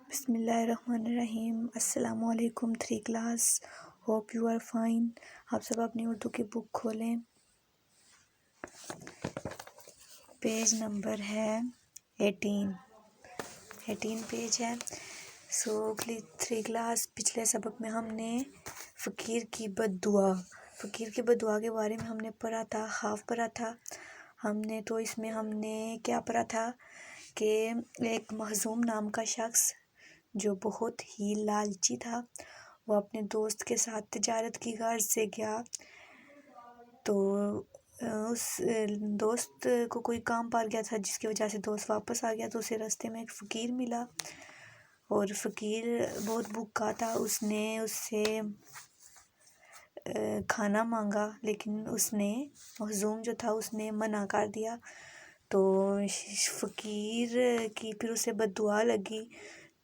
بسم اللہ الرحمن الرحیم۔ السلام علیکم 3 class, hope you are fine. آپ سب اپنی اردو کی بک کھولیں، پیج نمبر ہے 18 پیج ہے۔ سو 3 کلاس، پچھلے سبق میں ہم نے فقیر کی بد دعا کے بارے میں ہم نے پڑھا تھا، ہاف پڑھا تھا ہم نے۔ تو اس میں ہم نے کیا پڑھا تھا کہ ایک مخزوم نام کا شخص جو بہت ہی لالچی تھا، وہ اپنے دوست کے ساتھ تجارت کی غرض سے گیا۔ تو اس دوست کو کوئی کام پڑ گیا تھا جس کی وجہ سے دوست واپس آ گیا۔ تو اسے راستے میں ایک فقیر ملا اور فقیر بہت بھوکا تھا۔ اس نے اس سے کھانا مانگا، لیکن اس نے مخزوم جو تھا اس نے منع کر دیا۔ تو فقیر کی پھر اسے بد دعا لگی،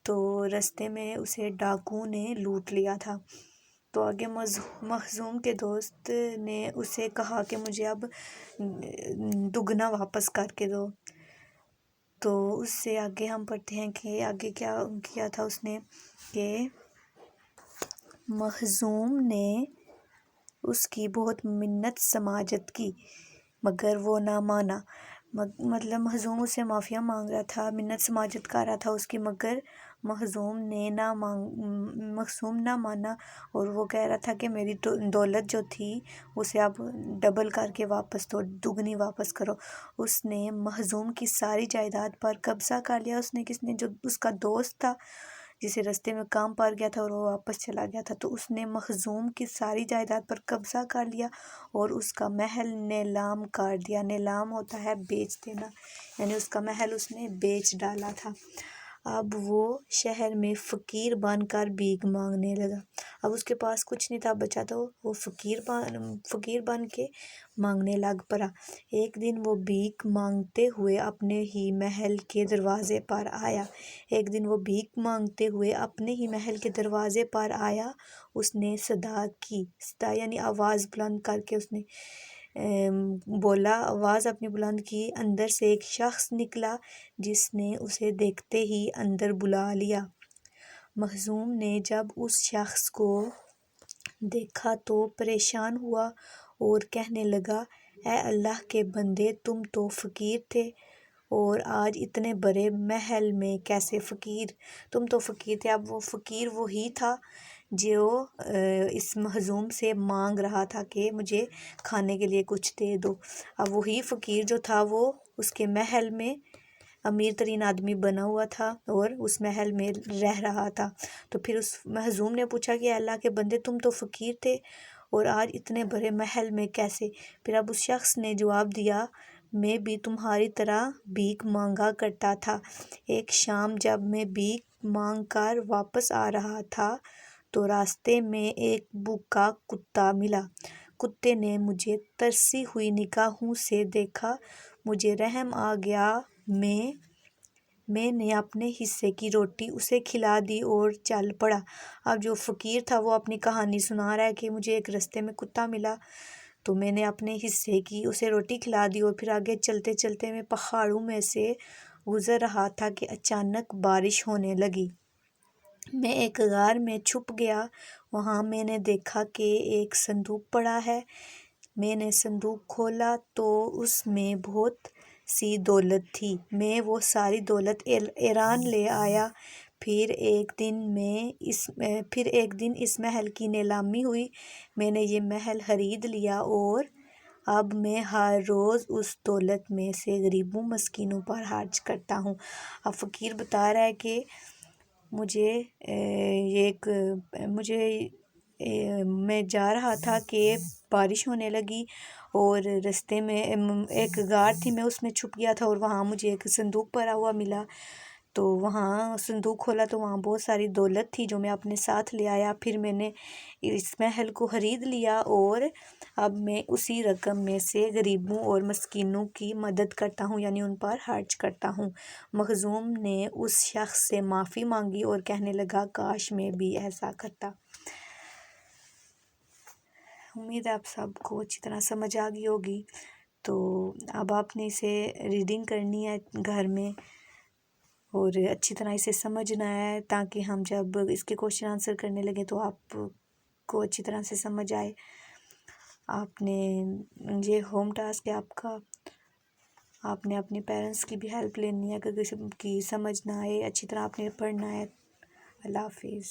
تو رستے میں اسے ڈاکو نے لوٹ لیا تھا۔ تو آگے مخزوم کے دوست نے اسے کہا کہ مجھے اب دگنا واپس کر کے دو۔ تو اس سے آگے ہم پڑھتے ہیں کہ آگے کیا کیا تھا اس نے، کہ مخزوم نے اس کی بہت منت سماجت کی مگر وہ نہ مانا۔ مطلب مخزوم اس سے معافیاں مانگ رہا تھا، منت سماجت کر رہا تھا اس کی، مگر مخزوم نہ مانا، اور وہ کہہ رہا تھا کہ میری دولت جو تھی اسے اب ڈبل کر کے واپس دو، دگنی واپس کرو۔ اس نے مخزوم کی ساری جائیداد پر قبضہ کر لیا۔ کس نے؟ جو اس کا دوست تھا جسے رستے میں کام پڑ گیا تھا اور وہ واپس چلا گیا تھا۔ تو اس نے مخزوم کی ساری جائیداد پر قبضہ کر لیا اور اس کا محل نیلام کر دیا۔ نیلام ہوتا ہے بیچ دینا، یعنی اس کا محل اس نے بیچ ڈالا تھا۔ اب وہ شہر میں فقیر بن کر بھیک مانگنے لگا۔ اب اس کے پاس کچھ نہیں تھا بچا، تو وہ فقیر بن کے مانگنے لگ پڑا۔ ایک دن وہ بھیک مانگتے ہوئے اپنے ہی محل کے دروازے پر آیا۔ اس نے صدا کی، یعنی آواز بلند کر کے اس نے بولا، آواز اپنی بلند کی۔ اندر سے ایک شخص نکلا جس نے اسے دیکھتے ہی اندر بلا لیا۔ مخزوم نے جب اس شخص کو دیکھا تو پریشان ہوا اور کہنے لگا، اے اللہ کے بندے، تم تو فقیر تھے اور آج اتنے بڑے محل میں کیسے تم تو فقیر تھے۔ اب وہ فقیر وہی تھا جو اس مخزوم سے مانگ رہا تھا کہ مجھے کھانے کے لیے کچھ دے دو۔ اب وہی فقیر جو تھا وہ اس کے محل میں امیر ترین آدمی بنا ہوا تھا اور اس محل میں رہ رہا تھا۔ تو پھر اس مخزوم نے پوچھا کہ اللہ کے بندے، تم تو فقیر تھے اور آج اتنے بڑے محل میں کیسے؟ پھر اب اس شخص نے جواب دیا، میں بھی تمہاری طرح بھیک مانگا کرتا تھا۔ ایک شام جب میں بھیک مانگ کر واپس آ رہا تھا تو راستے میں ایک بھوکا کتا ملا۔ کتے نے مجھے ترسی ہوئی نگاہوں سے دیکھا، مجھے رحم آ گیا۔ میں نے اپنے حصے کی روٹی اسے کھلا دی اور چل پڑا۔ اب جو فقیر تھا وہ اپنی کہانی سنا رہا ہے کہ مجھے ایک راستے میں کتا ملا تو میں نے اپنے حصے کی اسے روٹی کھلا دی، اور پھر آگے چلتے چلتے میں پہاڑوں میں سے گزر رہا تھا کہ اچانک بارش ہونے لگی۔ میں ایک غار میں چھپ گیا، وہاں میں نے دیکھا کہ ایک صندوق پڑا ہے۔ میں نے صندوق کھولا تو اس میں بہت سی دولت تھی۔ میں وہ ساری دولت ایران لے آیا۔ پھر ایک دن اس محل کی نیلامی ہوئی، میں نے یہ محل خرید لیا اور اب میں ہر روز اس دولت میں سے غریبوں مسکینوں پر خرچ کرتا ہوں۔ اب فقیر بتا رہا ہے کہ میں جا رہا تھا کہ بارش ہونے لگی اور رستے میں ایک غار تھی، میں اس میں چھپ گیا تھا اور وہاں مجھے ایک صندوق بھرا ہوا ملا۔ تو وہاں صندوق کھولا تو وہاں بہت ساری دولت تھی جو میں اپنے ساتھ لے آیا۔ پھر میں نے اس محل کو خرید لیا اور اب میں اسی رقم میں سے غریبوں اور مسکینوں کی مدد کرتا ہوں، یعنی ان پر خرچ کرتا ہوں۔ مخزوم نے اس شخص سے معافی مانگی اور کہنے لگا، کاش میں بھی ایسا کرتا۔ امید ہے آپ سب کو اچھی طرح سمجھ آ گئی ہوگی۔ تو اب آپ نے اسے ریڈنگ کرنی ہے گھر میں، اور اچھی طرح اسے سمجھنا ہے تاکہ ہم جب اس کے کوشچن آنسر کرنے لگیں تو آپ کو اچھی طرح سے سمجھ آئے۔ آپ نے یہ ہوم ٹاسک ہے آپ کا، آپ نے اپنے پیرنٹس کی بھی ہیلپ لینی ہے، اگر کسی کی سمجھ نہ آئے اچھی طرح آپ نے پڑھنا ہے۔ اللہ حافظ۔